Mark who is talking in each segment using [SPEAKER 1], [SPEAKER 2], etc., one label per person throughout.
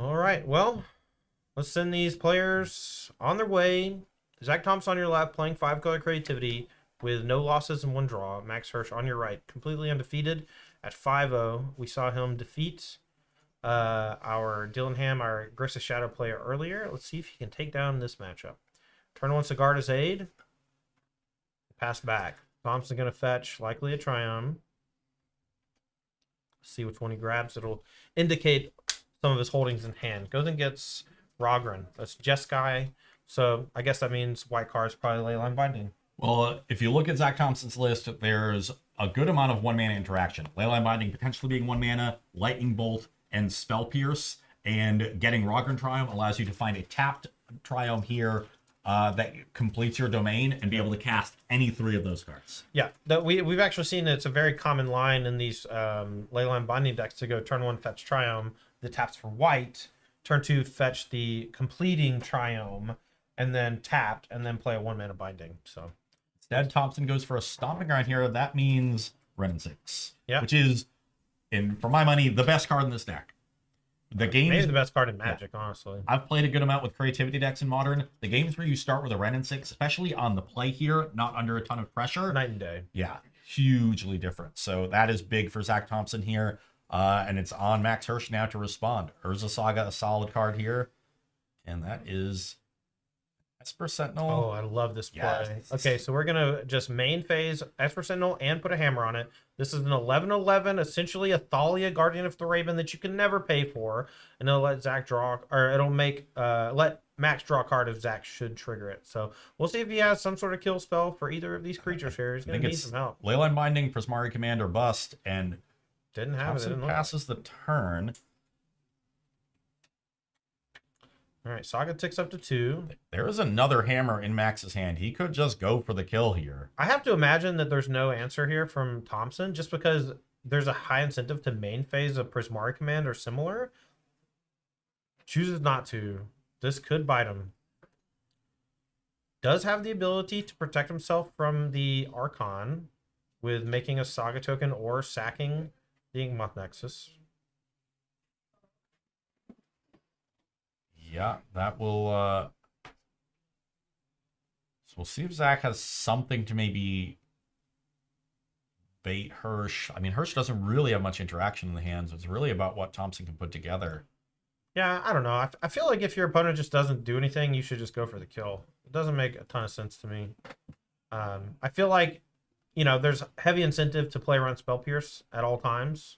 [SPEAKER 1] All right, well, let's send these players on their way. Zach Thompson on your left, playing 5-color creativity with no losses and 1 draw. Max Hirsch on your right, completely undefeated at 5-0. We saw him defeat our Dillingham, our Grissa Shadow player earlier. Let's see if he can take down this matchup. Turn 1 Cigar to Zaid. Pass back. Thompson going to fetch, likely a Triumph. See which one he grabs. It'll indicate some of his holdings in hand. Goes and gets Rogren. That's Jeskai. So I guess that means white card is probably Leyline Binding.
[SPEAKER 2] Well, if you look at Zach Thompson's list, there's a good amount of 1-mana interaction. Leyline Binding potentially being 1 mana, Lightning Bolt, and Spell Pierce. And getting Rogren Triumph allows you to find a tapped Triumph here that completes your domain and be able to cast any 3 of those cards.
[SPEAKER 1] Yeah, we've actually seen it's a very common line in these Leyline Binding decks to go turn 1 fetch Triumph that taps for white, turn 2 fetch the completing Triumph, and then tapped, and then play a 1-mana Binding. So
[SPEAKER 2] instead, Thompson goes for a Stomping Ground here. That means Wrenn and 6,
[SPEAKER 1] yeah,
[SPEAKER 2] which is, for my money, the best card in this deck. The game
[SPEAKER 1] maybe the best card in Magic, honestly.
[SPEAKER 2] I've played a good amount with creativity decks in Modern. The games where you start with a Wrenn and 6, especially on the play here, not under a ton of pressure.
[SPEAKER 1] Night and day.
[SPEAKER 2] Yeah, hugely different. So that is big for Zach Thompson here. And it's on Max Hirsch now to respond. Urza Saga, a solid card here. And that is Esper Sentinel.
[SPEAKER 1] Oh, I love this play.
[SPEAKER 2] Yes.
[SPEAKER 1] Okay, so we're going to just main phase Esper Sentinel and put a hammer on it. This is an 11/11, essentially a Thalia, Guardian of the Raven that you can never pay for. And it'll let Zach draw, or it'll make, let Max draw a card if Zach should trigger it. So we'll see if he has some sort of kill spell for either of these creatures here. He's going to need some help.
[SPEAKER 2] Leyline Binding, Prismari Command, or Bust. And
[SPEAKER 1] Didn't have
[SPEAKER 2] Thompson
[SPEAKER 1] it.
[SPEAKER 2] passes the turn.
[SPEAKER 1] All right, Saga ticks up to 2.
[SPEAKER 2] There is another hammer in Max's hand. He could just go for the kill here.
[SPEAKER 1] I have to imagine that there's no answer here from Thompson just because there's a high incentive to main phase of Prismari Command or similar. Chooses not to. This could bite him. Does have the ability to protect himself from the Archon with making a Saga token or sacking the Inkmoth Nexus.
[SPEAKER 2] Yeah, that will... So we'll see if Zach has something to maybe bait Hirsch. I mean, Hirsch doesn't really have much interaction in the hands. It's really about what Thompson can put together.
[SPEAKER 1] Yeah, I don't know. I feel like if your opponent just doesn't do anything, you should just go for the kill. It doesn't make a ton of sense to me. I feel like, there's heavy incentive to play around Spell Pierce at all times.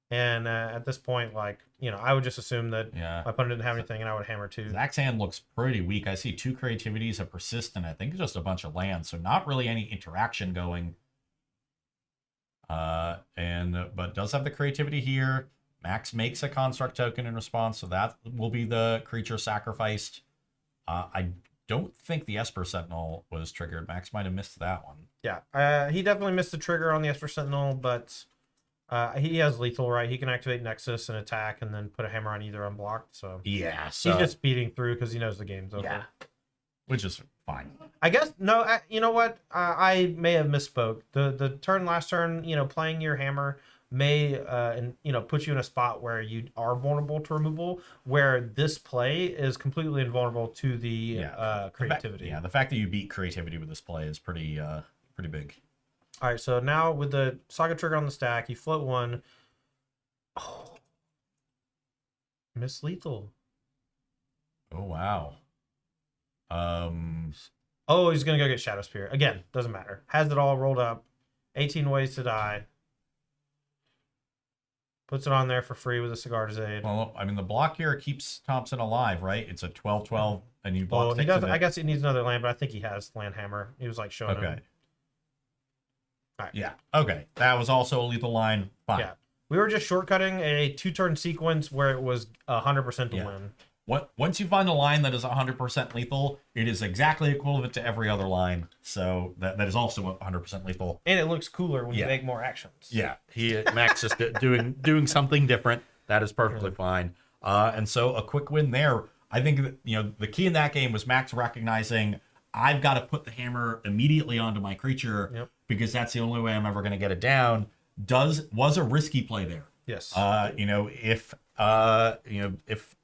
[SPEAKER 1] And at this point, I would just assume that my opponent didn't have anything and I would hammer 2.
[SPEAKER 2] Zach's hand looks pretty weak. I see 2 creativities, a persist, and I think just a bunch of lands. So not really any interaction going. But does have the creativity here. Max makes a construct token in response, so that will be the creature sacrificed. I don't think the Esper Sentinel was triggered. Max might have missed that one.
[SPEAKER 1] Yeah, he definitely missed the trigger on the Esper Sentinel, but he has lethal, right? He can activate Nexus and attack and then put a hammer on either unblocked. So
[SPEAKER 2] yeah,
[SPEAKER 1] he's just speeding through because he knows the game's over.
[SPEAKER 2] Yeah, which is fine.
[SPEAKER 1] I guess, no, you know what? I may have misspoke. The last turn, playing your hammer may put you in a spot where you are vulnerable to removal, where this play is completely invulnerable to the creativity.
[SPEAKER 2] The fact that you beat creativity with this play is pretty big.
[SPEAKER 1] All right, so now with the Saga trigger on the stack, you float 1. Oh, miss lethal.
[SPEAKER 2] Oh wow.
[SPEAKER 1] Oh, he's gonna go get Shadow Spear again. Doesn't matter. Has it all rolled up. 18 ways to die. Puts it on there for free with a Cigar Aid.
[SPEAKER 2] Well, I mean, the block here keeps Thompson alive, right? It's a 12/12, and you block.
[SPEAKER 1] Well, he does. I guess he needs another land, but I think he has Land Hammer. He was showing him. All right.
[SPEAKER 2] Yeah. Okay. That was also a lethal line. Fine.
[SPEAKER 1] Yeah. We were just shortcutting a 2-turn sequence where it was 100% to win.
[SPEAKER 2] Once you find a line that is 100% lethal, it is exactly equivalent to every other line. So that is also 100% lethal.
[SPEAKER 1] And it looks cooler when you make more actions.
[SPEAKER 2] Yeah. Max is doing something different. That is perfectly fine. And so a quick win there. I think that, the key in that game was Max recognizing I've got to put the hammer immediately onto my creature because that's the only way I'm ever going to get it down. Was a risky play there.
[SPEAKER 1] Yes.
[SPEAKER 2] If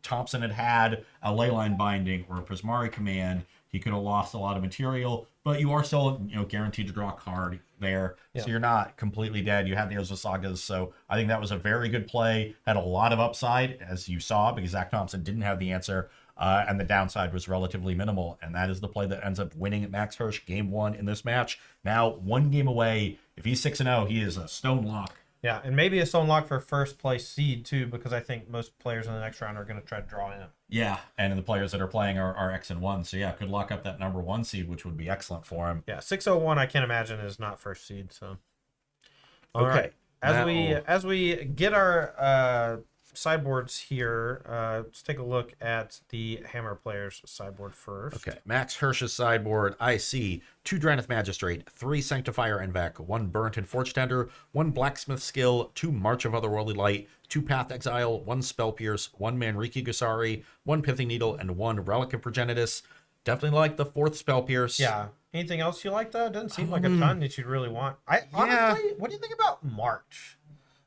[SPEAKER 2] Thompson had a Leyline Binding or a Prismari Command, he could have lost a lot of material, but you are still, guaranteed to draw a card there.
[SPEAKER 1] Yeah.
[SPEAKER 2] So you're not completely dead. You had the Urza Sagas, so I think that was a very good play. Had a lot of upside, as you saw, because Zach Thompson didn't have the answer, and the downside was relatively minimal, and that is the play that ends up winning Max Hirsch game 1 in this match. Now, 1 game away. If he's 6-0, he is a stone lock.
[SPEAKER 1] Yeah, and maybe a stone lock for first place seed too, because I think most players in the next round are going to try to draw in.
[SPEAKER 2] Yeah, and the players that are playing are X and 1, so yeah, could lock up that number 1 seed, which would be excellent for him.
[SPEAKER 1] Yeah, 601 I can't imagine is not first seed. So, all
[SPEAKER 2] Okay.
[SPEAKER 1] right. As we get our sideboards here, let's take a look at the Hammer players sideboard first.
[SPEAKER 3] Okay, Max Hirsch's sideboard. I see 2 Dranith Magistrate, 3 Sanctifier Envec, 1 Burnt and Forge Tender, 1 Blacksmith Skill, 2 March of Otherworldly Light, 2 Path Exile, 1 Spell Pierce, 1 Manriki Gusari, 1 Pithing Needle, and 1 Relic of Progenitus. Definitely like the 4th Spell Pierce.
[SPEAKER 1] Yeah. Anything else you like though? It doesn't seem like a ton that you'd really want. Honestly, what do you think about March?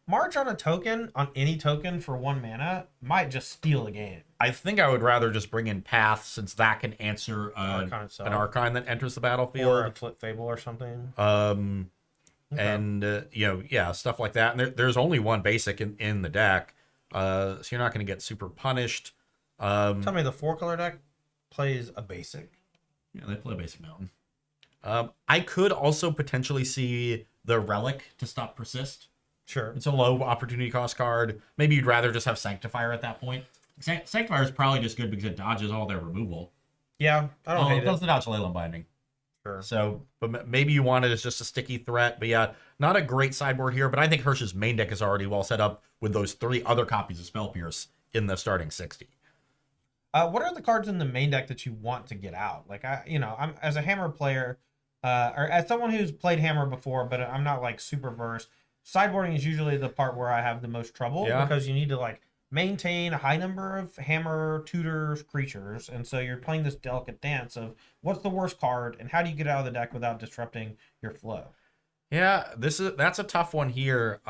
[SPEAKER 1] March on a token, on any token for 1 mana, might just steal a game.
[SPEAKER 3] I think I would rather just bring in Path, since that can answer
[SPEAKER 1] Archon itself.
[SPEAKER 3] an Archon that enters the battlefield.
[SPEAKER 1] Or a Flip Fable or something.
[SPEAKER 3] And stuff like that. And there's only 1 basic in the deck, so you're not going to get super punished.
[SPEAKER 1] Tell me the 4-color deck plays a basic.
[SPEAKER 2] Yeah, they play Basic Mountain.
[SPEAKER 3] I could also potentially see
[SPEAKER 2] The Relic to stop Persist.
[SPEAKER 1] Sure.
[SPEAKER 3] it's a low opportunity cost card. Maybe you'd rather just have Sanctifier at that point.
[SPEAKER 2] Sanctifier is probably just good because it dodges all their removal.
[SPEAKER 1] Yeah, I don't hate
[SPEAKER 2] it does
[SPEAKER 1] it.
[SPEAKER 2] the dodge Leyland Binding.
[SPEAKER 1] Sure.
[SPEAKER 3] So, but maybe you want it as just a sticky threat. But yeah, not a great sideboard here. But I think Hirsch's main deck is already well set up with those 3 other copies of Spell Pierce in the starting 60.
[SPEAKER 1] What are the cards in the main deck that you want to get out? Like I'm as a Hammer player, or as someone who's played Hammer before, but I'm not like super versed. Sideboarding is usually the part where I have the most trouble because you need to like maintain a high number of Hammer tutors creatures, and so you're playing this delicate dance of what's the worst card and how do you get out of the deck without disrupting your flow.
[SPEAKER 3] Yeah, that's a tough one here.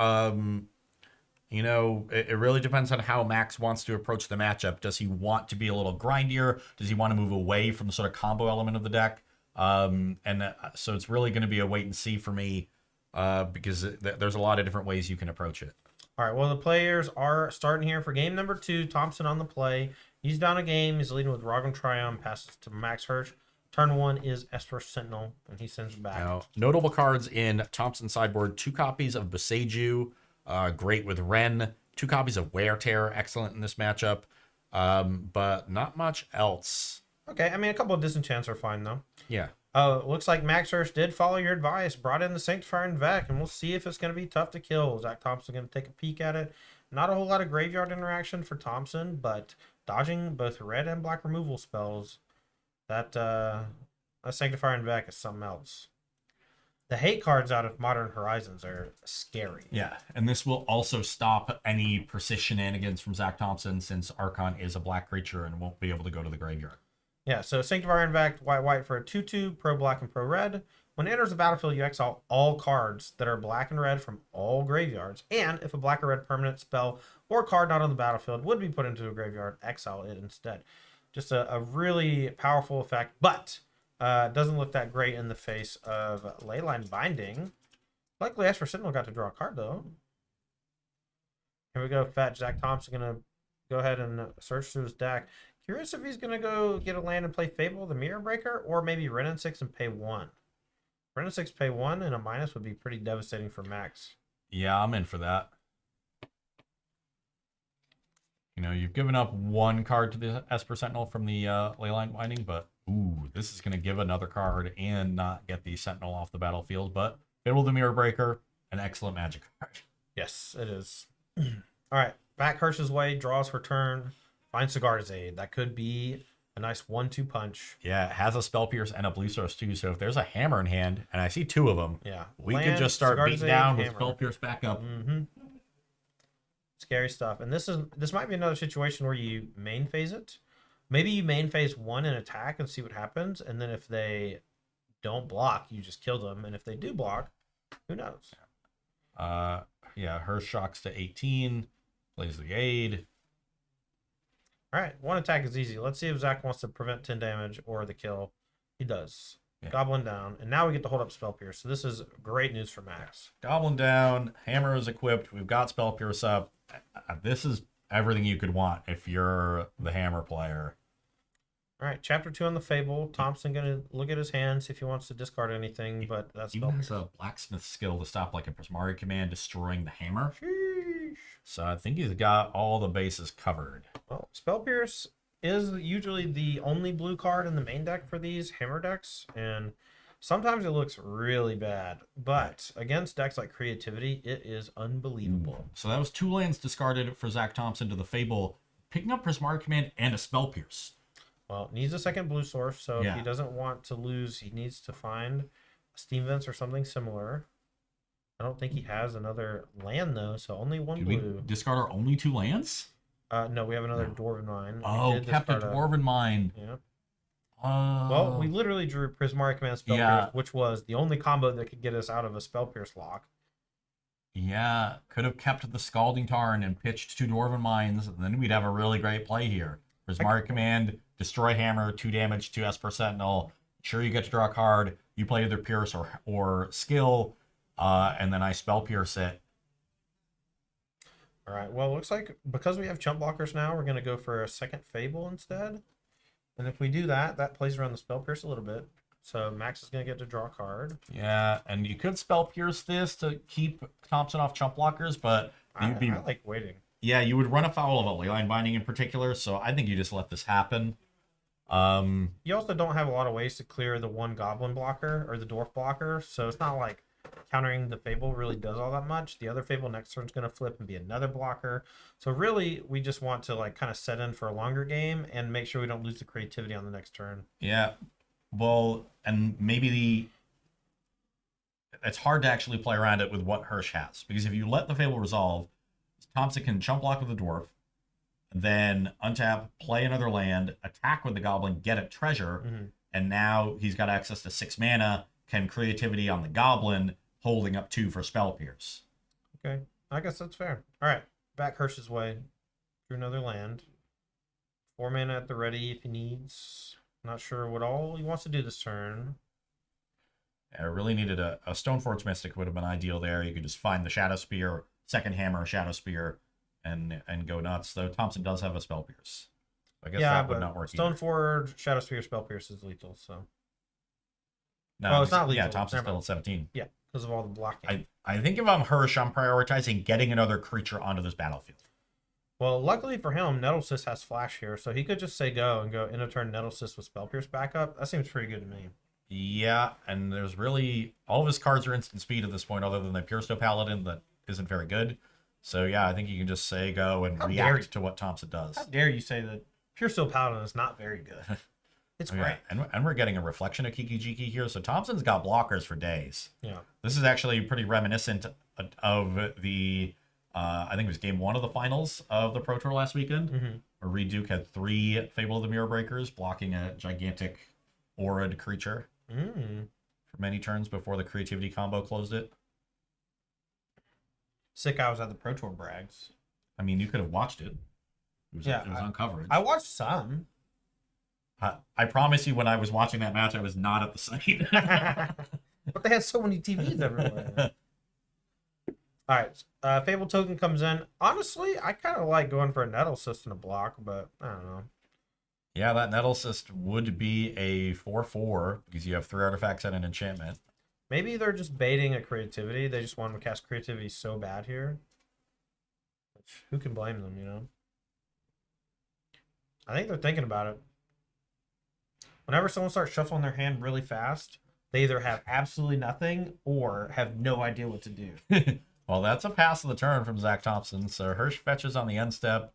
[SPEAKER 3] It really depends on how Max wants to approach the matchup. Does he want to be a little grindier? Does he want to move away from the sort of combo element of the deck? So it's really going to be a wait and see for me, because there's a lot of different ways you can approach it.
[SPEAKER 1] All right, well, the players are starting here for game number 2. Thompson on the play. He's down a game. He's leading with Rogan Triumph. Passes to Max Hirsch. Turn 1 is Esper Sentinel, and he sends it back.
[SPEAKER 3] Now, notable cards in Thompson's sideboard: 2 copies of Boseiju, great with Ren. 2 copies of Wear Tear, excellent in this matchup. But not much else.
[SPEAKER 1] Okay, I mean, a couple of disenchants are fine, though.
[SPEAKER 3] Yeah.
[SPEAKER 1] Looks like Max Hirsch did follow your advice, brought in the Sanctifier and Vec, and we'll see if it's going to be tough to kill. Zach Thompson going to take a peek at it. Not a whole lot of graveyard interaction for Thompson, but dodging both red and black removal spells, that Sanctifier and Vec is something else. The hate cards out of Modern Horizons are scary.
[SPEAKER 2] Yeah, and this will also stop any precision shenanigans from Zach Thompson, since Archon is a black creature and won't be able to go to the graveyard.
[SPEAKER 1] Yeah, so Sanctifier and Vec, white for a 2/2, pro black and pro red. When it enters the battlefield, you exile all cards that are black and red from all graveyards. And if a black or red permanent, spell, or card not on the battlefield would be put into a graveyard, exile it instead. Just a really powerful effect, but doesn't look that great in the face of Leyline Binding. Luckily, Esper Sentinel got to draw a card, though. Here we go. Fat Zach Thompson going to go ahead and search through his deck. Curious if he's going to go get a land and play Fable, the Mirror Breaker, or maybe Ren and 6 and pay 1. Ren and 6 pay 1 and a minus would be pretty devastating for Max.
[SPEAKER 2] Yeah, I'm in for that. You've given up 1 card to the Esper Sentinel from the Leyline Binding, but ooh, this is going to give another card and not get the Sentinel off the battlefield. But Fable the Mirror Breaker, an excellent magic card.
[SPEAKER 1] Yes, it is. All right, back Hirsch's way, draws for turn, finds Sigarda's Aid. That could be a nice 1-2 punch.
[SPEAKER 2] Yeah, it has a Spell Pierce and a Blue Source too, so if there's a hammer in hand, and I see 2 of them,
[SPEAKER 1] Yeah,
[SPEAKER 2] we
[SPEAKER 1] land,
[SPEAKER 2] could just start
[SPEAKER 1] Sigarda's
[SPEAKER 2] beating
[SPEAKER 1] Aid,
[SPEAKER 2] down with
[SPEAKER 1] hammer.
[SPEAKER 2] Spell Pierce backup.
[SPEAKER 1] Scary stuff. And this might be another situation where you main phase it. Maybe you main phase 1 and attack and see what happens, and then if they don't block, you just kill them, and if they do block, who knows?
[SPEAKER 2] Yeah, Hirsch shocks to 18, plays the aid.
[SPEAKER 1] All right, one attack is easy. Let's see if Zach wants to prevent 10 damage or the kill. He does.
[SPEAKER 2] Yeah.
[SPEAKER 1] Goblin down, and now we get to hold up Spell Pierce. So this is great news for Max.
[SPEAKER 2] Goblin down, hammer is equipped. We've got Spell Pierce up. This is everything you could want if you're the hammer player.
[SPEAKER 1] All right, chapter 2 on the Fable. Thompson gonna look at his hand, see if he wants to discard anything, but that's
[SPEAKER 2] Even has a blacksmith skill to stop like a Prismari command destroying the hammer.
[SPEAKER 1] Sheesh.
[SPEAKER 2] So I think he's got all the bases covered.
[SPEAKER 1] Well, Spell Pierce is usually the only blue card in the main deck for these hammer decks, and sometimes it looks really bad. But against decks like Creativity, it is unbelievable.
[SPEAKER 2] So that was 2 lands discarded for Zach Thompson to the Fable, picking up Prismari command and a Spell Pierce.
[SPEAKER 1] Well, needs a second blue source, so
[SPEAKER 2] Yeah.
[SPEAKER 1] if he doesn't want to lose, he needs to find a Steam Vents or something similar. I don't think he has another land, though, so only one
[SPEAKER 2] Did
[SPEAKER 1] blue.
[SPEAKER 2] we discard our only 2 lands?
[SPEAKER 1] No, we have another Dwarven Mine.
[SPEAKER 2] Oh, kept a Dwarven Mine.
[SPEAKER 1] Yeah.
[SPEAKER 2] Oh.
[SPEAKER 1] Well, we literally drew Prismari Command Spell
[SPEAKER 2] Yeah.
[SPEAKER 1] Pierce, which was the only combo that could get us out of a Spell Pierce lock.
[SPEAKER 2] Yeah, could have kept the Scalding Tarn and pitched 2 Dwarven Mines, and then we'd have a really great play here. Prismari Command, destroy hammer, 2 damage, 2 Esper Sentinel. Sure, you get to draw a card. You play either Pierce or Skill, and then I Spell Pierce it.
[SPEAKER 1] All right, well, it looks like because we have chump blockers now, we're going to go for a second Fable instead. And if we do that, that plays around the Spell Pierce a little bit. So Max is going to get to draw a card.
[SPEAKER 2] Yeah, and you could Spell Pierce this to keep Thompson off chump blockers, but
[SPEAKER 1] I
[SPEAKER 2] you'd be...
[SPEAKER 1] like waiting.
[SPEAKER 2] Yeah, you would run afoul of a Leyline Binding in particular, so I think you just let this happen.
[SPEAKER 1] You also don't have a lot of ways to clear the one Goblin blocker or the Dwarf blocker, so it's not like countering the Fable really does all that much. The other Fable next turn is going to flip and be another blocker. So really, we just want to like kind of set in for a longer game and make sure we don't lose the creativity on the next turn.
[SPEAKER 2] Yeah, well, and maybe it's hard to actually play around it with what Hirsch has, because if you let the Fable resolve, Thompson can chump block with the Dwarf, then untap, play another land, attack with the Goblin, get a treasure, and now he's got access to 6 mana, can creativity on the Goblin, holding up 2 for Spell Pierce.
[SPEAKER 1] Okay, I guess that's fair. All right, back Hirsch's way. Drew another land. 4 mana at the ready if he needs. Not sure what all he wants to do this turn.
[SPEAKER 2] I really needed a Stoneforge Mystic would have been ideal there. You could just find the Shadow Spear, second hammer, Shadow Spear, and go nuts. Though Thompson does have a Spell Pierce. I guess that would not work either.
[SPEAKER 1] Stoneforge, Shadow Spear, Spell Pierce is lethal, so.
[SPEAKER 2] No,
[SPEAKER 1] it's not lethal.
[SPEAKER 2] Yeah, Thompson's
[SPEAKER 1] Never
[SPEAKER 2] still at 17.
[SPEAKER 1] Yeah, because of all the blocking.
[SPEAKER 2] I think if I'm Hirsch, I'm prioritizing getting another creature onto this battlefield.
[SPEAKER 1] Well, luckily for him, Nettlecyst has Flash here, so he could just say go and go end of turn Nettlecyst with Spell Pierce backup. That seems pretty good to me.
[SPEAKER 2] Yeah, and there's really... all of his cards are instant speed at this point, other than the Purestone Paladin that isn't very good. So yeah, I think you can just say go and react to what Thompson does.
[SPEAKER 1] How dare you say that Pure Steel Paladin is not very good. It's great.
[SPEAKER 2] And we're getting a reflection of Kiki Jiki here, so Thompson's got blockers for days.
[SPEAKER 1] Yeah.
[SPEAKER 2] This is actually pretty reminiscent of the, I think it was game 1 of the finals of the Pro Tour last weekend, where Reed Duke had 3 Fable of the Mirror Breakers blocking a gigantic Aurid creature for many turns before the creativity combo closed it.
[SPEAKER 1] Sick I was at the Pro Tour brags.
[SPEAKER 2] I mean, you could have watched it. It was on coverage.
[SPEAKER 1] I watched some.
[SPEAKER 2] I promise you, when I was watching that match, I was not at the site.
[SPEAKER 1] But they had so many TVs everywhere. All right, Fable Token comes in. Honestly, I kind of like going for a Nettlecyst in a block, but I don't know.
[SPEAKER 2] Yeah, that Nettlecyst would be a 4/4 because you have 3 artifacts and an enchantment.
[SPEAKER 1] Maybe they're just baiting a creativity. They just want to cast creativity so bad here. Which, who can blame them, you know? I think they're thinking about it. Whenever someone starts shuffling their hand really fast, they either have absolutely nothing or have no idea what to do.
[SPEAKER 2] Well, that's a pass of the turn from Zach Thompson. So Hirsch fetches on the end step.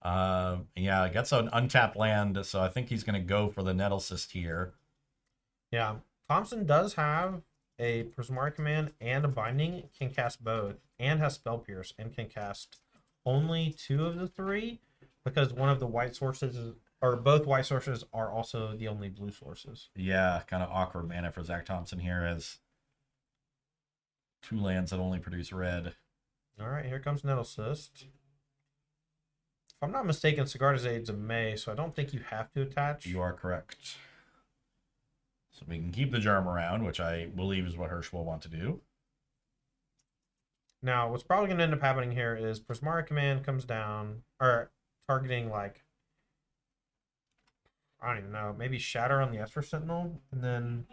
[SPEAKER 2] Yeah, gets an untapped land, so I think he's going to go for the Nettlecyst here.
[SPEAKER 1] Yeah, Thompson does have a Prismari Command and a Binding, can cast both, and has Spell Pierce, and can cast only 2 of the 3, because one of the white sources is, or both white sources are also the only blue sources.
[SPEAKER 2] Yeah, kind of awkward mana for Zach Thompson here as 2 lands that only produce red.
[SPEAKER 1] All right, here comes Nettle Cyst. If I'm not mistaken, Sigarda's Aid's a May, so I don't think you have to attach.
[SPEAKER 2] You are correct. So we can keep the germ around, which I believe is what Hirsch will want to do.
[SPEAKER 1] Now, what's probably going to end up happening here is Prismari Command comes down, or targeting, like, I don't even know, maybe Shatter on the Esper Sentinel, and then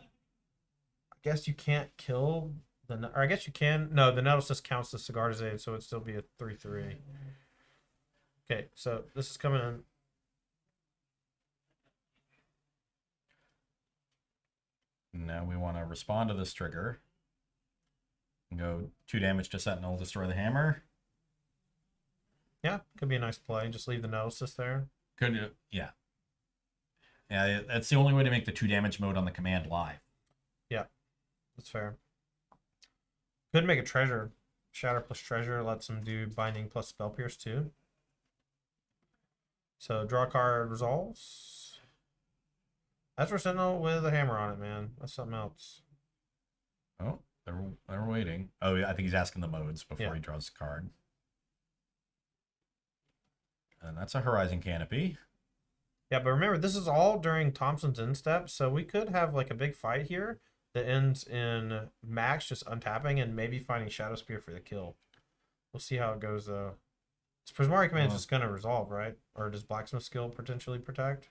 [SPEAKER 1] I guess you can't kill the, or I guess you can. No, the Nettle Cyst counts the Sigarda's Aid, so it'd still be a 3/3. Okay, so this is coming in.
[SPEAKER 2] Now we want to respond to this trigger. And go 2 damage to Sentinel, destroy the hammer.
[SPEAKER 1] Yeah, could be a nice play. Just leave the Nettle Cyst there.
[SPEAKER 2] Could, yeah. Yeah, that's the only way to make the 2 damage mode on the command live.
[SPEAKER 1] Yeah, that's fair. Could make a treasure. Shatter plus treasure lets him do binding plus spell pierce too. So draw a card, resolves. That's for Sentinel with a hammer on it, man. That's something else.
[SPEAKER 2] Oh, they're waiting. Oh, yeah, I think he's asking the modes before
[SPEAKER 1] Yeah.
[SPEAKER 2] he draws a card. And that's a Horizon Canopy.
[SPEAKER 1] Yeah, but remember, this is all during Thompson's end step, so we could have like a big fight here that ends in Max just untapping and maybe finding Shadow Spear for the kill. We'll see how it goes, though. Is Prismari Command just going to resolve, right? Or does Blacksmith Skill potentially protect?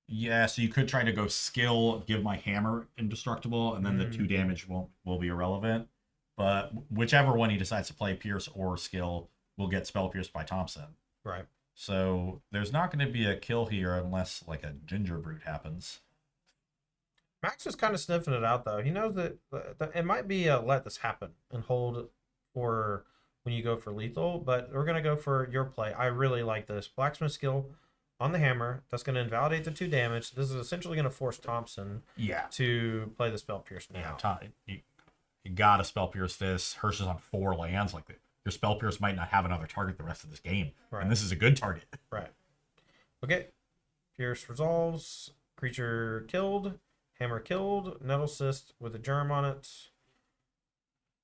[SPEAKER 2] Yeah, so you could try to go skill, give my hammer indestructible, and then the 2 damage will be irrelevant. But whichever one he decides to play, Pierce or skill, will get spell pierced by Thompson.
[SPEAKER 1] Right.
[SPEAKER 2] So there's not going to be a kill here unless like a Ginger Brute happens.
[SPEAKER 1] Max is kind of sniffing it out, though. He knows that it might be a let this happen and hold for when you go for lethal, but we're going to go for your play. I really like this. Blacksmith Skill on the hammer. That's going to invalidate the 2 damage. This is essentially going to force Thompson to play the spell pierce now.
[SPEAKER 2] Yeah, you got to spell pierce this. Hirsch is on 4 lands. Like your spell pierce might not have another target the rest of this game.
[SPEAKER 1] Right.
[SPEAKER 2] And this is a good target.
[SPEAKER 1] Right. Okay. Pierce resolves. Creature killed. Hammer killed. Nettle Cyst with a germ on it.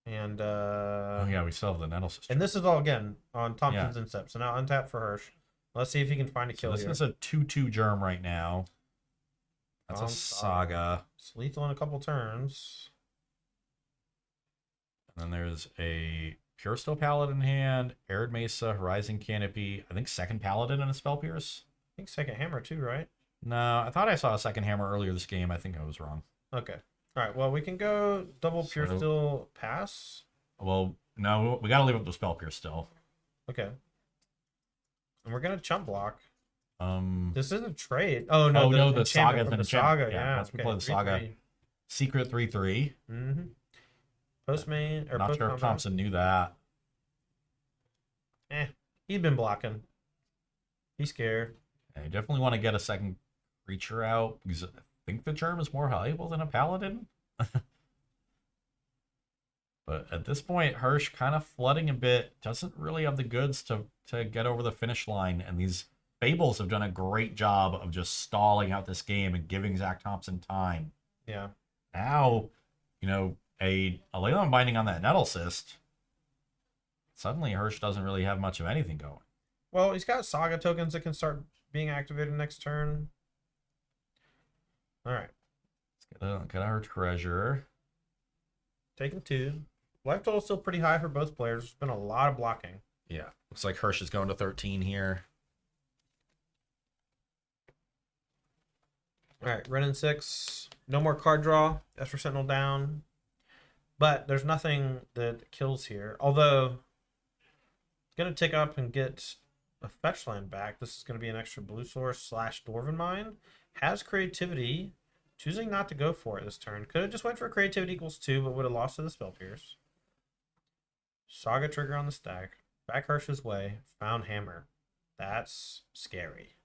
[SPEAKER 1] And
[SPEAKER 2] Oh yeah, we still have the Nettle Cyst.
[SPEAKER 1] and this is all again on Thompson's instep. So now untap for Hirsch. Let's see if he can find a kill
[SPEAKER 2] This
[SPEAKER 1] here.
[SPEAKER 2] is a 2/2 germ right now. That's a Saga.
[SPEAKER 1] It's lethal in a couple turns.
[SPEAKER 2] And then there's a Pure Steel Paladin in hand, Arid Mesa, Horizon Canopy. I think second Paladin and a Spell Pierce.
[SPEAKER 1] I think second hammer too, right?
[SPEAKER 2] No, I thought I saw a second hammer earlier this game. I think I was wrong.
[SPEAKER 1] Okay. All right. Well, we can go double pure
[SPEAKER 2] So-
[SPEAKER 1] steel pass.
[SPEAKER 2] Well, no, we got to leave up the Spell Pierce still.
[SPEAKER 1] Okay. And we're gonna chump block.
[SPEAKER 2] Um,
[SPEAKER 1] This is a trade. Oh no,
[SPEAKER 2] the Saga is
[SPEAKER 1] from
[SPEAKER 2] an
[SPEAKER 1] the
[SPEAKER 2] enchantment.
[SPEAKER 1] Saga.
[SPEAKER 2] Yeah,
[SPEAKER 1] Yeah.
[SPEAKER 2] once we play the Saga. Secret 3/3.
[SPEAKER 1] Mm-hmm. Post main or
[SPEAKER 2] Not
[SPEAKER 1] post
[SPEAKER 2] sure if
[SPEAKER 1] combat.
[SPEAKER 2] Thompson knew that.
[SPEAKER 1] He's been blocking. He's scared.
[SPEAKER 2] Yeah, you definitely want to get a second creature out because I think the germ is more valuable than a paladin. But at this point, Hirsch kind of flooding a bit, doesn't really have the goods to get over the finish line. And these Fables have done a great job of just stalling out this game and giving Zach Thompson time.
[SPEAKER 1] Yeah.
[SPEAKER 2] Now, a Leyland Binding on that Nettle Cyst, suddenly Hirsch doesn't really have much of anything going.
[SPEAKER 1] Well, he's got Saga tokens that can start being activated next turn. All right.
[SPEAKER 2] Let's get our treasure.
[SPEAKER 1] Taking 2. Life total is still pretty high for both players. There's been a lot of blocking.
[SPEAKER 2] Yeah. Looks like Hirsch is going to 13 here.
[SPEAKER 1] All right, Renin 6. No more card draw. Esper Sentinel down. But there's nothing that kills here. Although, going to tick up and get a fetch land back. This is going to be an extra blue source / Dwarven Mine. Has creativity. Choosing not to go for it this turn. Could have just went for creativity equals 2, but would have lost to the Spell Pierce. Saga trigger on the stack. Back Hirsch's way. Found hammer. That's scary.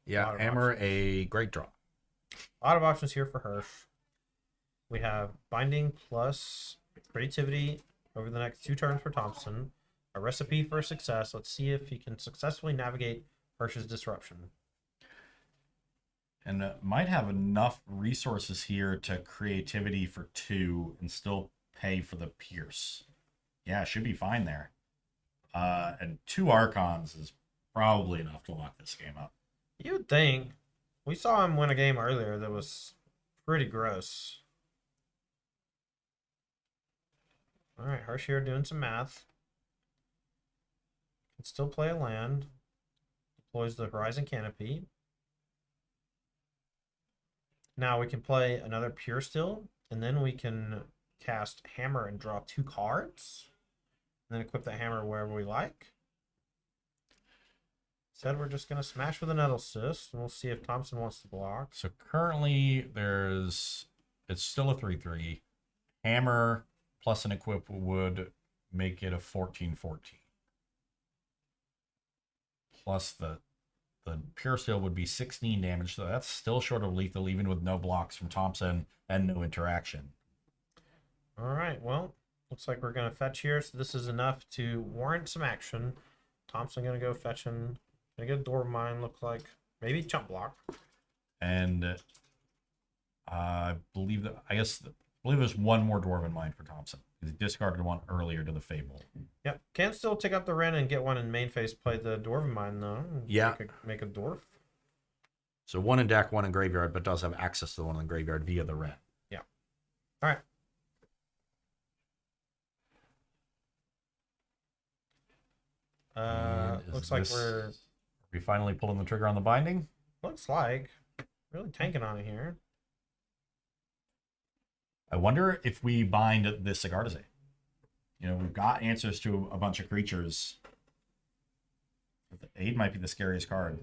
[SPEAKER 3] Yeah, hammer, a great draw.
[SPEAKER 1] A lot of options here for Hirsch. We have binding plus creativity over the next 2 turns for Thompson. A recipe for success. Let's see if he can successfully navigate Hirsch's disruption.
[SPEAKER 2] And might have enough resources here to creativity for 2 and still pay for the Pierce. Yeah, should be fine there. And 2 Archons is probably enough to lock this game up.
[SPEAKER 1] You would think. We saw him win a game earlier that was pretty gross. All right, Hirsch here doing some math. Can still play a land. Deploys the Horizon Canopy. Now we can play another Pure Still, and then we can cast Hammer and draw 2 cards. And then equip the Hammer wherever we like. Said we're just going to smash with a Nettle Cyst, and we'll see if Thompson wants to block.
[SPEAKER 2] So currently it's still a 3/3. Hammer plus an equip would make it a 14/14. Plus the Pure Steel would be 16 damage, so that's still short of lethal, even with no blocks from Thompson and no interaction.
[SPEAKER 1] All right, well, looks like we're going to fetch here, so this is enough to warrant some action. Thompson going to go fetching. Going to get a Door of Mine, looks like. Maybe chump block.
[SPEAKER 2] And I believe there's one more Dwarven Mine for Thompson. He discarded one earlier to the Fable.
[SPEAKER 1] Yep, can still take up the Wren and get one in main phase. Play the Dwarven Mine, though.
[SPEAKER 3] Yeah.
[SPEAKER 1] Make a Dwarf.
[SPEAKER 3] So 1 in deck, 1 in graveyard, but does have access to the one in graveyard via the Wren.
[SPEAKER 1] Yeah. All right. Looks like
[SPEAKER 2] Are we finally pulling the trigger on the binding?
[SPEAKER 1] Looks like really tanking on it here.
[SPEAKER 2] I wonder if we bind this Sigarda's. We've got answers to a bunch of creatures. But the Aid might be the scariest card.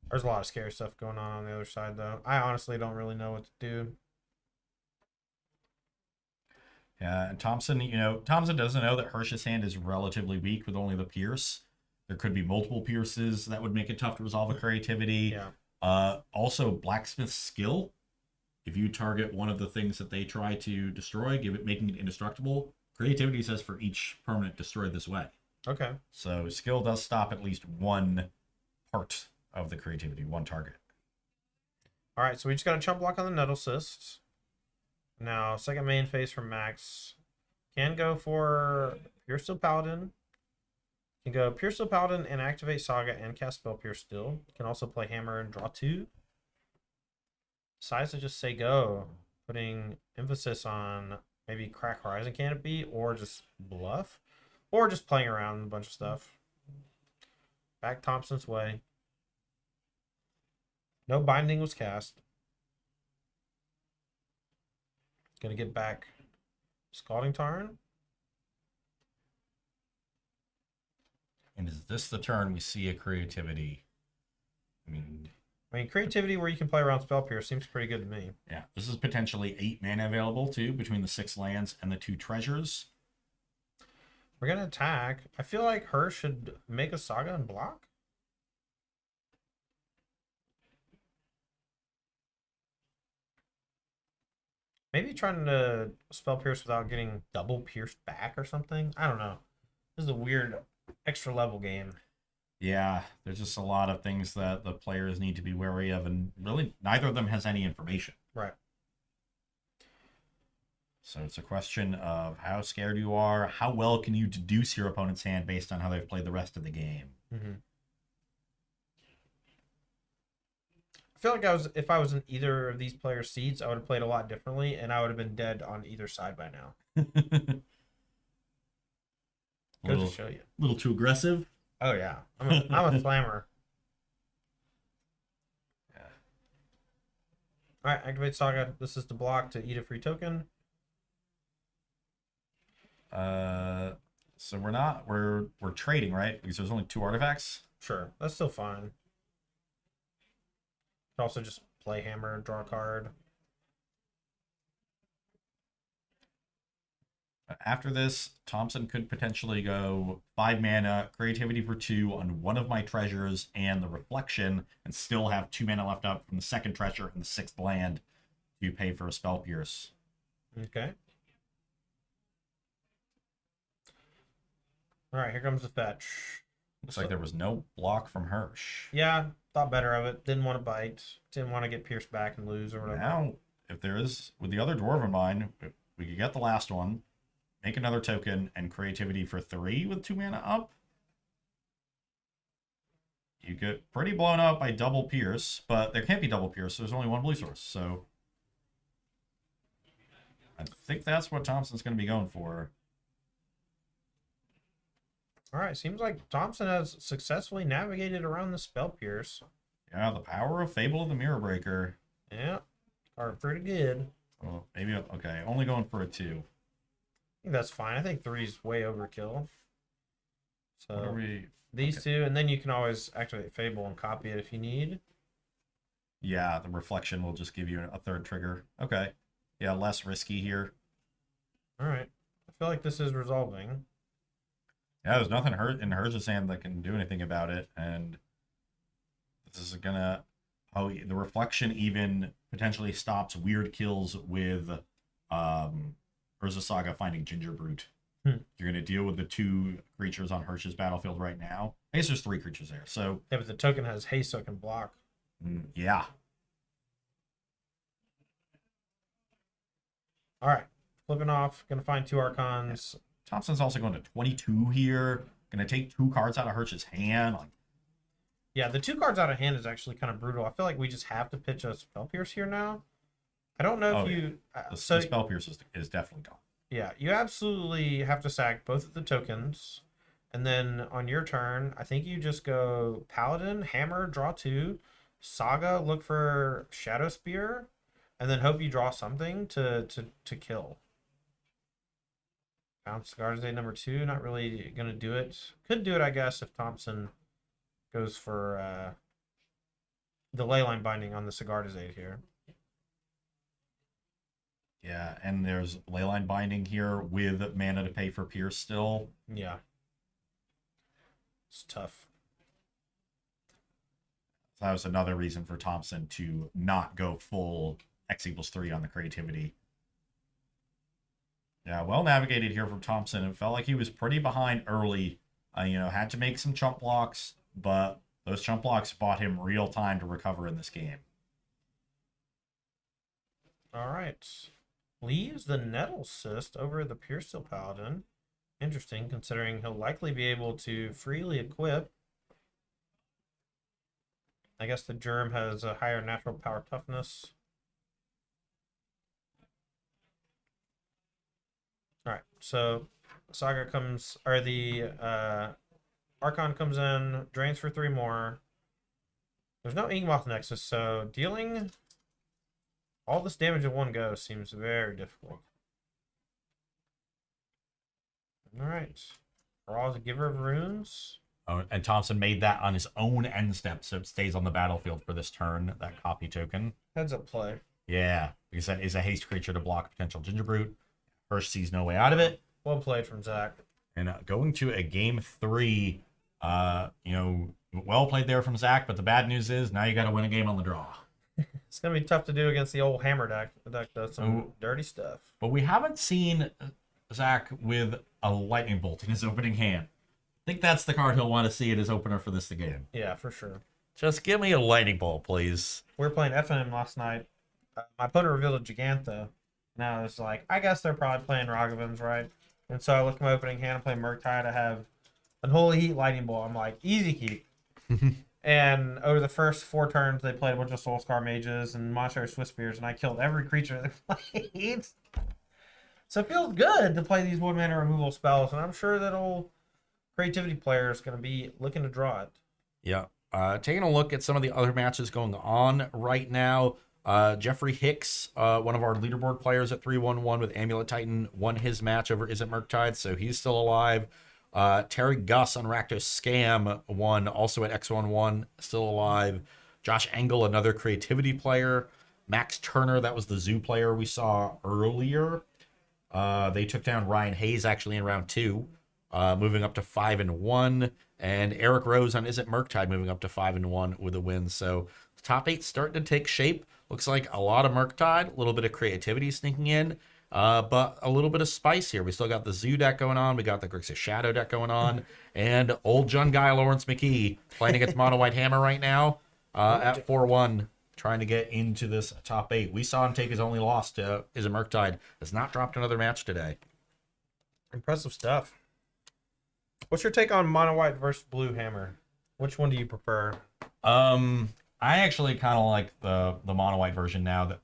[SPEAKER 1] There's a lot of scary stuff going on the other side, though. I honestly don't really know what to do.
[SPEAKER 2] Yeah, and Thompson doesn't know that Hirsch's hand is relatively weak with only the Pierce. There could be multiple Pierces that would make it tough to resolve a creativity.
[SPEAKER 1] Yeah.
[SPEAKER 2] Also, Blacksmith's Skill. If you target one of the things that they try to destroy, making it indestructible. Creativity says for each permanent destroyed this way.
[SPEAKER 1] Okay.
[SPEAKER 2] So skill does stop at least one part of the creativity, one target.
[SPEAKER 1] All right, so we just got a chump block on the Nettle Cyst. Now, second main phase from Max. Can go for Pure Steel Paladin. Can go Pure Steel Paladin and activate Saga and cast Spell Pure Steel. Can also play Hammer and draw 2. Decides to just say go, putting emphasis on maybe crack Horizon Canopy or just bluff, or just playing around a bunch of stuff. Back Thompson's way. No binding was cast. Gonna get back Scalding Tarn.
[SPEAKER 2] And is this the turn we see a creativity? I mean,
[SPEAKER 1] creativity where you can play around Spell Pierce seems pretty good to me.
[SPEAKER 2] Yeah, this is potentially 8 mana available too, between the 6 lands and the 2 treasures.
[SPEAKER 1] We're gonna attack. I feel like Hirsch should make a Saga and block. Maybe trying to Spell Pierce without getting double pierced back or something. I don't know. This is a weird extra level game.
[SPEAKER 2] Yeah, there's just a lot of things that the players need to be wary of, and really neither of them has any information.
[SPEAKER 1] Right.
[SPEAKER 2] So it's a question of how scared you are, how well can you deduce your opponent's hand based on how they've played the rest of the game.
[SPEAKER 1] Mm-hmm. I feel like if I was in either of these players' seats, I would have played a lot differently, and I would have been dead on either side by now. Goes to show you.
[SPEAKER 2] A little too aggressive.
[SPEAKER 1] Oh yeah, I'm a slammer.
[SPEAKER 2] Yeah.
[SPEAKER 1] All right, activate Saga. This is the block to eat a free token.
[SPEAKER 2] So we're trading, right? Because there's only 2 artifacts.
[SPEAKER 1] Sure, that's still fine. Could also just play Hammer, draw a card.
[SPEAKER 2] After this, Thompson could potentially go 5 mana, creativity for 2 on one of my treasures and the reflection, and still have 2 mana left up from the second treasure and the 6th land to pay for a Spell Pierce.
[SPEAKER 1] Okay. All right, here comes the fetch.
[SPEAKER 2] Looks like there was no block from Hirsch.
[SPEAKER 1] Yeah, thought better of it. Didn't want to bite. Didn't want to get pierced back and lose or whatever.
[SPEAKER 2] Now, if there is, with the other Dwarven Mine, we could get the last one, make another token, and creativity for 3 with 2 mana up. You get pretty blown up by double pierce, but there can't be double pierce. There's only one blue source, so I think that's what Thompson's going to be going for.
[SPEAKER 1] All right, seems like Thompson has successfully navigated around the spell pierce.
[SPEAKER 2] Yeah, the power of Fable of the Mirror Breaker.
[SPEAKER 1] Yeah, are pretty good.
[SPEAKER 2] Well, maybe, okay, only going for a 2.
[SPEAKER 1] I think that's fine. I think 3 is way overkill.
[SPEAKER 2] What are
[SPEAKER 1] So
[SPEAKER 2] we?
[SPEAKER 1] these two, and then you can always activate Fable and copy it if you need.
[SPEAKER 2] Yeah, the reflection will just give you a 3rd trigger. Okay. Yeah, less risky here.
[SPEAKER 1] All right, I feel like this is resolving.
[SPEAKER 2] Yeah, there's nothing in Her's hand that can do anything about it, and this is gonna... Oh, the reflection even potentially stops weird kills with Urza Saga finding Ginger Brute. You're gonna deal with the 2 creatures on Hirsch's battlefield right now. I guess there's 3 creatures there, so...
[SPEAKER 1] Yeah, but the token has haste, so it can block.
[SPEAKER 2] Yeah.
[SPEAKER 1] All right, flipping off. Gonna find 2 Archons.
[SPEAKER 2] Thompson's also going to 22 here. Gonna take 2 cards out of Hirsch's hand. Like,
[SPEAKER 1] Yeah, the 2 cards out of hand is actually kind of brutal. I feel like we just have to pitch a Spell Pierce here now. I don't know if you...
[SPEAKER 2] the
[SPEAKER 1] so
[SPEAKER 2] Spell Pierce is definitely gone.
[SPEAKER 1] yeah, you absolutely have to sack both of the tokens. And then on your turn, I think you just go Paladin, Hammer, draw 2, Saga, look for Shadow Spear, and then hope you draw something to kill. Bounce Guards Day number 2, not really going to do it. Could do it, I guess, if Thompson goes for the Leyline Binding on the Cigardas Aid here.
[SPEAKER 2] Yeah, and there's Leyline Binding here with mana to pay for Pierce still.
[SPEAKER 1] Yeah. It's tough.
[SPEAKER 2] So that was another reason for Thompson to not go full X=3 on the creativity. Yeah, well navigated here from Thompson. It felt like he was pretty behind early. Had to make some chump blocks, but those chump blocks bought him real time to recover in this game.
[SPEAKER 1] All right. Leaves the Nettle Cyst over the Pure Steel Paladin. Interesting, considering he'll likely be able to freely equip. I guess the Germ has a higher natural power toughness. Alright, so Saga comes, or the Archon comes in, drains for 3 more. There's no Inkmoth Nexus, so dealing all this damage in one go seems very difficult. Alright. Raw's a Giver of Runes.
[SPEAKER 2] Oh, and Thompson made that on his own end step, so it stays on the battlefield for this turn, that copy token.
[SPEAKER 1] Heads up play.
[SPEAKER 2] Yeah, because that is a haste creature to block potential Ginger Brute. Hirsch sees no way out of it.
[SPEAKER 1] Well played from Zach.
[SPEAKER 2] And going to a game 3, well played there from Zach, but the bad news is now you got to win a game on the draw.
[SPEAKER 1] It's going to be tough to do against the old Hammer deck. The deck does some dirty stuff.
[SPEAKER 2] But we haven't seen Zach with a Lightning Bolt in his opening hand. I think that's the card he'll want to see in his opener for this game.
[SPEAKER 1] Yeah, for sure.
[SPEAKER 3] Just give me a lightning bolt, please.
[SPEAKER 1] We were playing FNM last night. My opponent revealed a Gigantha. Now it's like, I guess they're probably playing Ragavans, right? And so I look at my opening hand and play Murktide. I have Unholy Heat, Lightning Bolt. I'm like, easy keep. And over the first 4 turns, they played a bunch of Soulscar Mages and Monstrous Swiss Spears, and I killed every creature they played. So it feels good to play these 1-mana removal spells, and I'm sure that old creativity player is going to be looking to draw it.
[SPEAKER 3] Yeah. Taking a look at some of the other matches going on right now. Jeffrey Hicks, one of our leaderboard players at 3-1-1 with Amulet Titan, won his match over Isn't Murktide, so he's still alive. Terry Gus on Rakdos Scam won, also at X11, still alive. Josh Engel, another creativity player. Max Turner, that was the Zoo player we saw earlier. They took down Ryan Hayes actually in round 2, moving up to 5-1. And Eric Rose on Isn't Murktide moving up to 5-1 with a win. So the top 8 starting to take shape. Looks like a lot of Murktide, a little bit of creativity sneaking in. But a little bit of spice here. We still got the Zoo deck going on. We got the Grixis Shadow deck going on. And old John Guy Lawrence McKee playing against Mono White Hammer right now. At 4-1, trying to get into this top 8. We saw him take his only loss to Is a Murktide. Has not dropped another match today.
[SPEAKER 1] Impressive stuff. What's your take on mono white versus blue hammer? Which one do you prefer?
[SPEAKER 2] I actually kind of like the mono white version now. That,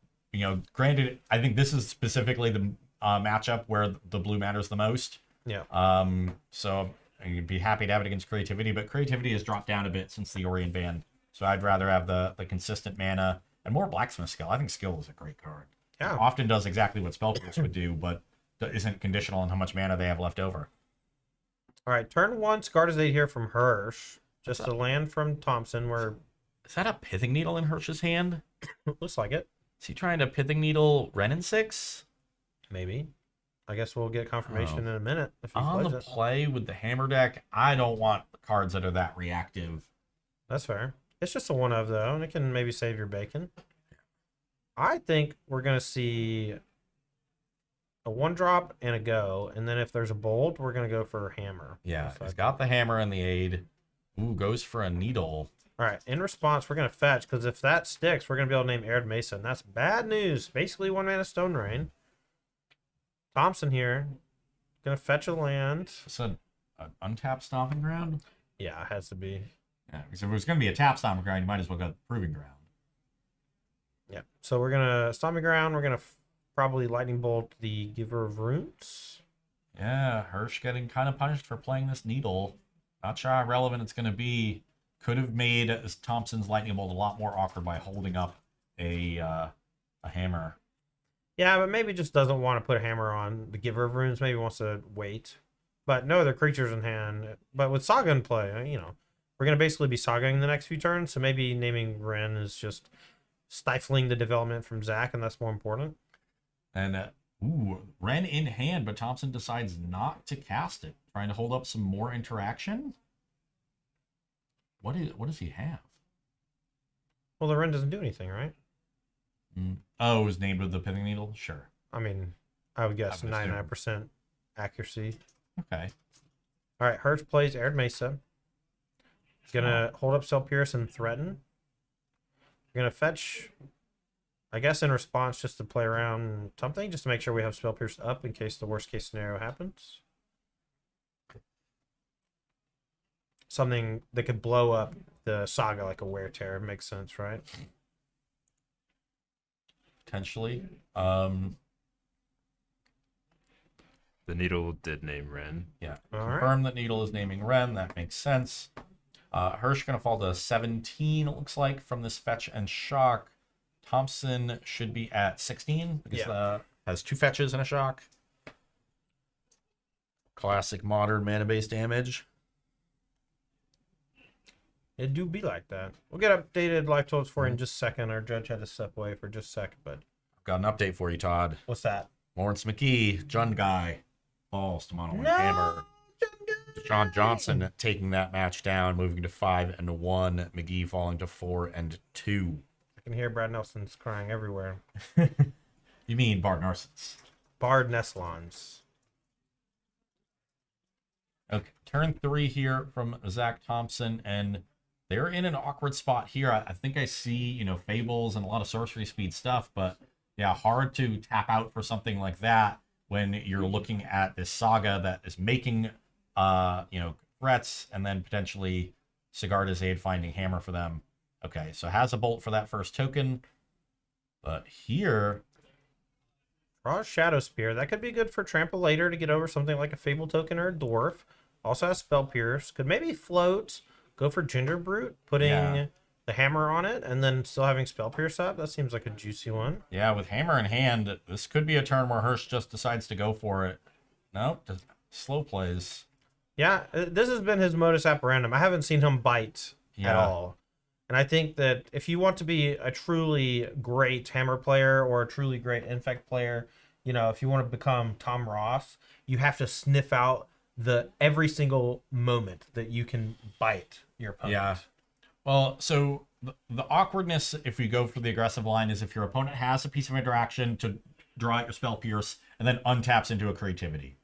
[SPEAKER 2] granted, I think this is specifically the matchup where the blue matters the most.
[SPEAKER 1] Yeah.
[SPEAKER 2] So you'd be happy to have it against creativity, but creativity has dropped down a bit since the Orient ban. So I'd rather have the consistent mana and more blacksmith skill. I think skill is a great card.
[SPEAKER 1] Yeah.
[SPEAKER 2] It often does exactly what spell pierce would do, but isn't conditional on how much mana they have left over.
[SPEAKER 1] All right, turn 1, Scarlet 8 here from Hirsch. Just a land from Thompson where...
[SPEAKER 3] Is that a Pithing Needle in Hirsch's hand?
[SPEAKER 1] Looks like it.
[SPEAKER 3] Is he trying to Pithing Needle Renin 6?
[SPEAKER 1] Maybe. I guess we'll get confirmation in a minute. If he
[SPEAKER 2] On
[SPEAKER 1] plays
[SPEAKER 2] the
[SPEAKER 1] it.
[SPEAKER 2] play with the hammer deck, I don't want cards that are that reactive.
[SPEAKER 1] That's fair. It's just a 1-of, though, and it can maybe save your bacon. I think we're going to see a 1-drop and a go, and then if there's a bolt, we're going to go for hammer.
[SPEAKER 2] Yeah, he's got the hammer and the aid. Ooh, goes for a needle.
[SPEAKER 1] All right, in response, we're going to fetch, because if that sticks, we're going to be able to name Arid Mesa, and that's bad news. Basically, 1-mana Stone Rain. Thompson here. Going to fetch a land.
[SPEAKER 2] It's an untapped stomping ground?
[SPEAKER 1] Yeah, it has to be.
[SPEAKER 2] Yeah, because if it was going to be a tap stomping ground, you might as well go the proving ground.
[SPEAKER 1] Yeah, so we're going to Stomping Ground. We're going to probably Lightning Bolt the Giver of Runes.
[SPEAKER 2] Yeah, Hirsch getting kind of punished for playing this needle. Not sure how relevant it's going to be. Could have made Thompson's Lightning Bolt a lot more awkward by holding up a hammer.
[SPEAKER 1] Yeah, but maybe just doesn't want to put a hammer on the Giver of Runes. Maybe wants to wait. But no other creatures in hand. But with Saga in play, we're going to basically be Sagaing the next few turns. So maybe naming Ren is just stifling the development from Zach, and that's more important.
[SPEAKER 2] And, Ren in hand, but Thompson decides not to cast it. Trying to hold up some more interaction? What does he have?
[SPEAKER 1] Well, the Ren doesn't do anything, right?
[SPEAKER 2] Oh, it was named with the Pithing Needle? Sure.
[SPEAKER 1] I mean, I would guess
[SPEAKER 2] I would assume.
[SPEAKER 1] 99% accuracy.
[SPEAKER 2] Okay.
[SPEAKER 1] All right, Hirsch plays Arid Mesa. He's going to hold up Cell Pierce and threaten. We're going to fetch, I guess, in response, just to play around something, just to make sure we have Spell Pierce up in case the worst case scenario happens. Something that could blow up the Saga like a Wear Tear. Makes sense, right?
[SPEAKER 2] Potentially.
[SPEAKER 4] The needle did name Ren.
[SPEAKER 2] Yeah.
[SPEAKER 1] All right.
[SPEAKER 2] Confirm that Needle is naming Ren. That makes sense. Hirsch going to fall to 17, it looks like, from this fetch and shock. Thompson should be at 16 because
[SPEAKER 3] Has 2 fetches and a shock. Classic modern mana-based damage.
[SPEAKER 1] It do be like that. We'll get updated life totals for you in just a second. Our judge had to step away for just a second, but
[SPEAKER 3] I've got an update for you, Todd.
[SPEAKER 1] what's that?
[SPEAKER 3] Lawrence McKee,
[SPEAKER 2] Jund Guy falls to mono white
[SPEAKER 1] No!
[SPEAKER 2] hammer.
[SPEAKER 3] Deshaun Johnson taking that match down, moving to 5-1. McGee falling to 4-2.
[SPEAKER 1] I can hear Brad Nelson's crying everywhere.
[SPEAKER 2] You mean Bart Narsons.
[SPEAKER 1] Bard Nestlons.
[SPEAKER 2] Okay, turn 3 here from Zach Thompson, and they're in an awkward spot here. I think I see, Fables and a lot of sorcery speed stuff, but yeah, hard to tap out for something like that when you're looking at this Saga that is making, threats, and then potentially Sigarda's Aid finding hammer for them. Okay, so has a bolt for that first token, but here...
[SPEAKER 1] Draw a Shadow Spear. That could be good for Trample later to get over something like a Fable token or a Dwarf. Also has Spell Pierce. Could maybe float. Go for Ginger Brute, putting the hammer on it, and then still having Spell Pierce up. That seems like a juicy one.
[SPEAKER 2] Yeah, with hammer in hand, this could be a turn where Hirsch just decides to go for it. Nope, slow plays.
[SPEAKER 1] Yeah, this has been his modus operandum. I haven't seen him bite at all. And I think that if you want to be a truly great hammer player or a truly great infect player, if you want to become Tom Ross, you have to sniff out every single moment that you can bite your opponent.
[SPEAKER 2] Yeah. Well, so the awkwardness, if we go for the aggressive line, is if your opponent has a piece of interaction to draw out your Spell Pierce and then untaps into a creativity.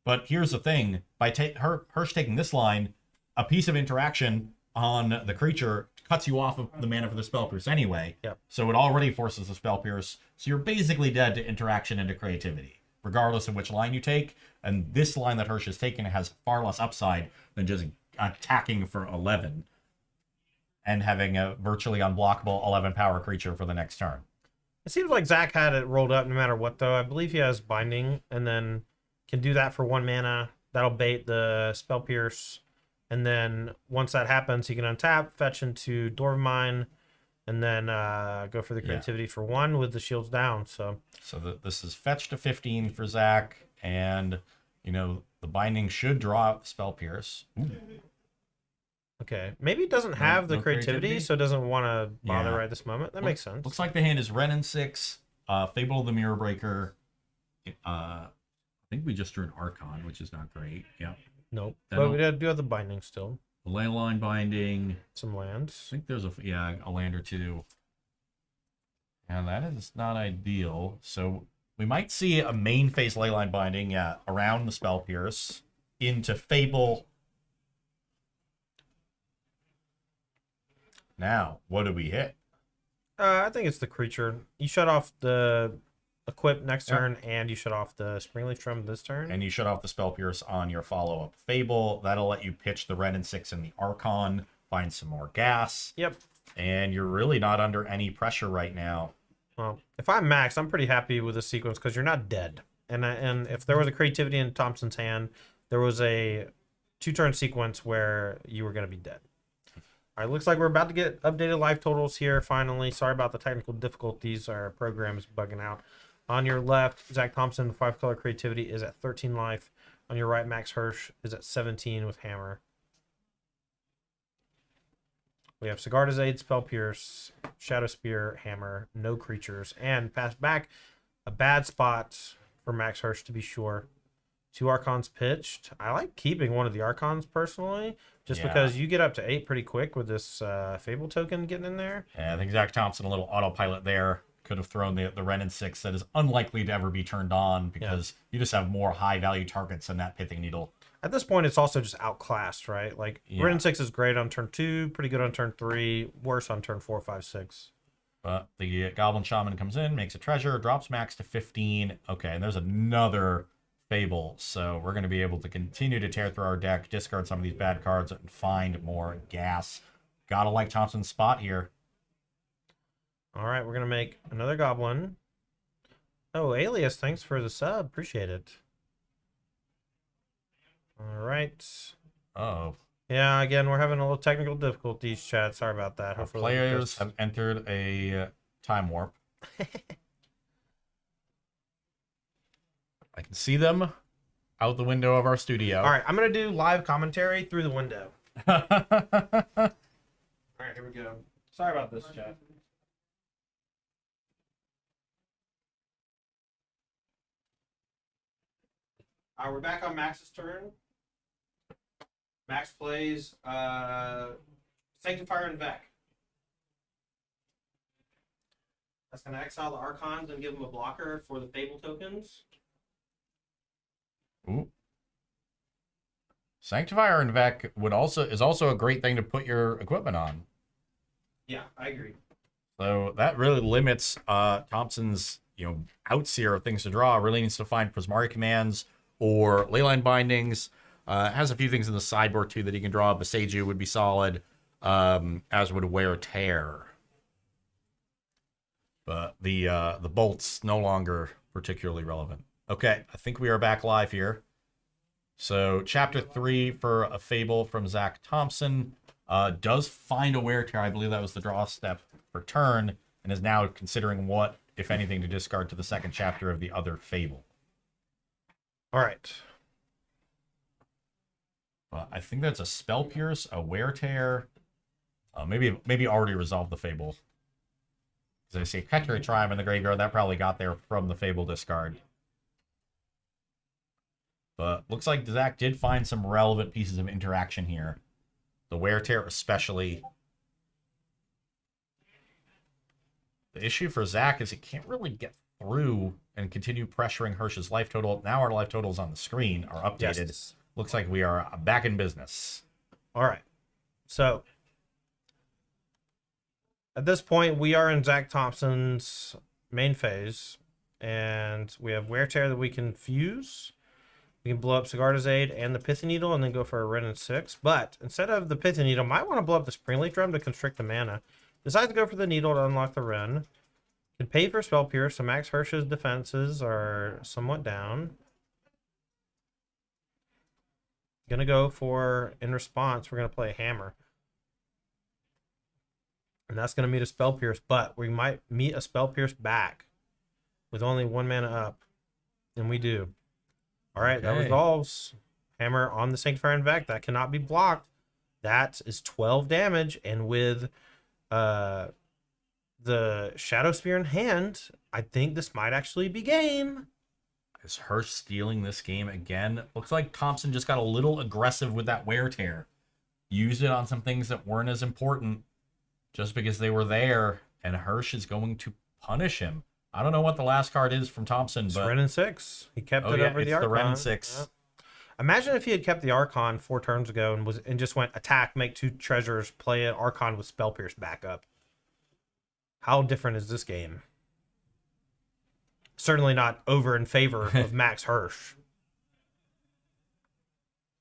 [SPEAKER 2] But here's the thing. By Hirsch taking this line, a piece of interaction on the creature cuts you off of the mana for the Spell Pierce anyway.
[SPEAKER 1] Yep.
[SPEAKER 2] So it already forces the Spell Pierce. So you're basically dead to interaction and to creativity, regardless of which line you take. And this line that Hirsch has taken has far less upside than just attacking for 11 and having a virtually unblockable 11 power creature for the next turn.
[SPEAKER 1] It seems like Zach had it rolled up no matter what, though. I believe he has Binding, and then can do that for 1 mana. That'll bait the Spell Pierce. And then once that happens, he can untap, fetch into Dwarven Mine, and then go for the creativity for 1 with the shields down. So
[SPEAKER 2] this is fetch to 15 for Zach, and, the Binding should draw Spell Pierce. Ooh.
[SPEAKER 1] okay, maybe it doesn't have the
[SPEAKER 2] no
[SPEAKER 1] creativity, so it doesn't want to bother
[SPEAKER 2] Yeah.
[SPEAKER 1] right this moment. That makes sense.
[SPEAKER 2] Looks like the hand is Ren and 6, Fable of the Mirror Breaker. I think we just drew an Archon, which is not great. Yep.
[SPEAKER 1] Nope.
[SPEAKER 2] Then
[SPEAKER 1] But
[SPEAKER 2] I'll-
[SPEAKER 1] we do have the Binding still.
[SPEAKER 2] Leyline Binding.
[SPEAKER 1] Some
[SPEAKER 2] I
[SPEAKER 1] lands.
[SPEAKER 2] think there's a land or two. And that is not ideal. So we might see a main phase Leyline Binding, around the Spell Pierce into Fable. Now, what do we hit?
[SPEAKER 1] I think it's the creature. You shut off the Equip next
[SPEAKER 2] Yeah.
[SPEAKER 1] turn, and you shut off the Springleaf Drum this turn.
[SPEAKER 2] And you shut off the Spell Pierce on your follow-up Fable. That'll let you pitch the Ren and 6 in the Archon, find some more gas.
[SPEAKER 1] Yep.
[SPEAKER 2] And you're really not under any pressure right now.
[SPEAKER 1] Well, if I'm Max, I'm pretty happy with this sequence because you're not dead. And if there was a creativity in Thompson's hand, there was a 2-turn sequence where you were going to be dead. All right, looks like we're about to get updated life totals here finally. Sorry about the technical difficulties. Our program is bugging out. On your left, Zach Thompson, 5-color creativity, is at 13 life. On your right, Max Hirsch is at 17 with Hammer. We have Sigarda's Aid, Spell Pierce, Shadow Spear, Hammer, no creatures, and pass back. A bad spot for Max Hirsch, to be sure. 2 Archons pitched. I like keeping one of the Archons personally, just
[SPEAKER 2] Yeah.
[SPEAKER 1] because you get up to 8 pretty quick with this Fable token getting in there.
[SPEAKER 2] And I think Zach Thompson, a little autopilot there, could have thrown the Ren and 6 that is unlikely to ever be turned on because you just have more high-value targets than that Pithing Needle.
[SPEAKER 1] At this point, it's also just outclassed, right? Like,
[SPEAKER 2] Yeah.
[SPEAKER 1] Ren 6 is great on turn 2, pretty good on turn 3, worse on turn 4, 5, 6.
[SPEAKER 2] But the Goblin Shaman comes in, makes a treasure, drops Max to 15. Okay, and there's another Fable. So we're going to be able to continue to tear through our deck, discard some of these bad cards, and find more gas. Gotta like Thompson's spot here.
[SPEAKER 1] All right, we're going to make another Goblin. Oh, Alias, thanks for the sub. Appreciate it. All right.
[SPEAKER 2] Oh,
[SPEAKER 1] Yeah, again, we're having a little technical difficulties, chat. Sorry about that.
[SPEAKER 2] our
[SPEAKER 1] Hopefully
[SPEAKER 2] players have entered a time warp. I can see them out the window of our studio.
[SPEAKER 1] All right, I'm going to do live commentary through the window. All right, here we go. Sorry about this, chat. All right, we're back on Max's turn. Max plays Sanctifier and Vec. That's going to exile the Archons and give them a blocker for the Fable tokens.
[SPEAKER 2] Ooh. Sanctifier and Vec is also a great thing to put your equipment on.
[SPEAKER 1] Yeah, I agree.
[SPEAKER 2] So that really limits Thompson's outsier of things to draw. Really needs to find Prismari commands or Leyline Bindings. Has a few things in the sideboard too that he can draw. Beseiju would be solid, as would Wear Tear. But the bolt's no longer particularly relevant. Okay, I think we are back live here. So chapter 3 for a Fable from Zach Thompson does find a Wear Tear. I believe that was the draw step for turn, and is now considering what, if anything, to discard to the second chapter of the other Fable.
[SPEAKER 1] All right.
[SPEAKER 2] But I think that's a Spell Pierce, a Wear Tear. Maybe already resolved the Fable. Because I see Petra Triumph in the graveyard. That probably got there from the Fable discard. But looks like Zach did find some relevant pieces of interaction here. The Wear Tear especially. The issue for Zach is he can't really get through and continue pressuring Hirsch's life total. Now our life totals on the screen are updated.
[SPEAKER 1] Yes.
[SPEAKER 2] Looks like we are back in business.
[SPEAKER 1] All right. So At this point, we are in Zach Thompson's main phase, and we have Wear Tear that we can fuse. We can blow up Sigarda's Aid and the Pithy Needle and then go for a Ren and 6. But instead of the Pithy Needle, might want to blow up the Springleaf Drum to constrict the mana. Decides to go for the Needle to unlock the Ren. Can pay for Spell Pierce, so Max Hirsch's defenses are somewhat down. Gonna go for, in response, we're gonna play a Hammer. And that's gonna meet a Spell Pierce, but we might meet a Spell Pierce back with only 1 mana up. And we do. Alright, that
[SPEAKER 3] Okay.
[SPEAKER 1] resolves. Hammer on the Sanctifier Invect. That cannot be blocked. That is 12 damage, and with the Shadow Spear in hand, I think this might actually be game.
[SPEAKER 2] Is Hirsch stealing this game again? Looks like Thompson just got a little aggressive with that Wear Tear. Used it on some things that weren't as important just because they were there, and Hirsch is going to punish him. I don't know what the last card is from Thompson,
[SPEAKER 1] It's
[SPEAKER 2] but
[SPEAKER 1] Ren and 6. He kept it
[SPEAKER 2] yeah,
[SPEAKER 1] over
[SPEAKER 2] it's
[SPEAKER 1] the Archon.
[SPEAKER 2] the Ren and 6.
[SPEAKER 1] Yep. Imagine if he had kept the Archon 4 turns ago and just went attack, make 2 treasures, play an Archon with Spell Pierce backup. How different is this game? Certainly not over in favor of Max Hirsch.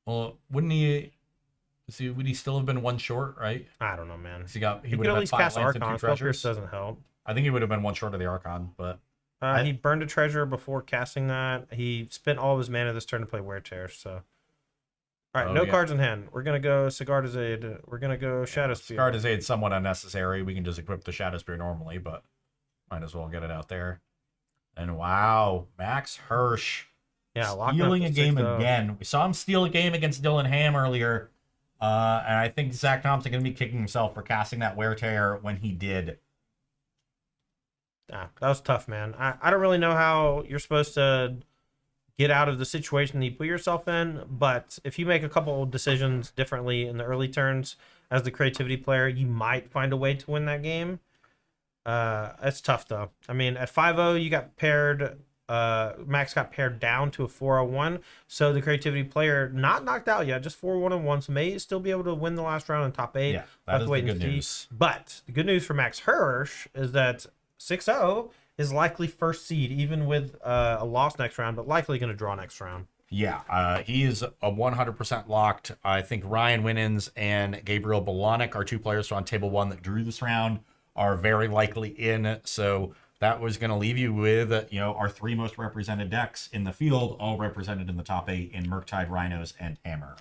[SPEAKER 2] Well, wouldn't he? See, would he still have been 1 short, right?
[SPEAKER 1] I don't know, man.
[SPEAKER 2] 'Cause he
[SPEAKER 1] He
[SPEAKER 2] would
[SPEAKER 1] could at
[SPEAKER 2] have had
[SPEAKER 1] least
[SPEAKER 2] 5
[SPEAKER 1] cast
[SPEAKER 2] lands and 2
[SPEAKER 1] Archon. Spell Pierce
[SPEAKER 2] treasures.
[SPEAKER 1] doesn't help.
[SPEAKER 2] I think he would have been 1 short of the Archon, but
[SPEAKER 1] He burned a treasure before casting that. He spent all of his mana this turn to play Wear Tear, so. Alright,
[SPEAKER 2] Oh,
[SPEAKER 1] no
[SPEAKER 2] yeah.
[SPEAKER 1] cards in hand. We're going to go Sigarda's Aid. We're going to go Shadow Spear.
[SPEAKER 2] Sigarda's Aid somewhat unnecessary. We can just equip the Shadow Spear normally, but might as well get it out there. And wow, Max Hirsch
[SPEAKER 1] Yeah, locking
[SPEAKER 2] stealing
[SPEAKER 1] up
[SPEAKER 2] a
[SPEAKER 1] the
[SPEAKER 2] game
[SPEAKER 1] 6-0.
[SPEAKER 2] again. We saw him steal a game against Dylan Ham earlier, and I think Zach Thompson going to be kicking himself for casting that Wear Tear when he did.
[SPEAKER 1] Yeah, that was tough, man. I don't really know how you're supposed to get out of the situation that you put yourself in, but if you make a couple of decisions differently in the early turns as the creativity player, you might find a way to win that game. It's tough, though. I mean, at 5-0, you got paired... Max got paired down to a 401, so the creativity player not knocked out yet, just 4-1-1, so may still be able to win the last round in top 8.
[SPEAKER 2] Yeah, that is the good
[SPEAKER 1] see.
[SPEAKER 2] news.
[SPEAKER 1] But the good news for Max Hirsch is that 6-0 is likely first seed, even with a loss next round, but likely going to draw next round.
[SPEAKER 3] Yeah, he is a 100% locked. I think Ryan Winans and Gabriel Bolanek are 2 players on table 1 that drew this round, are very likely in. So that was going to leave you with, our 3 most represented decks in the field, all represented in the top 8 in Murktide, Rhinos, and Hammer.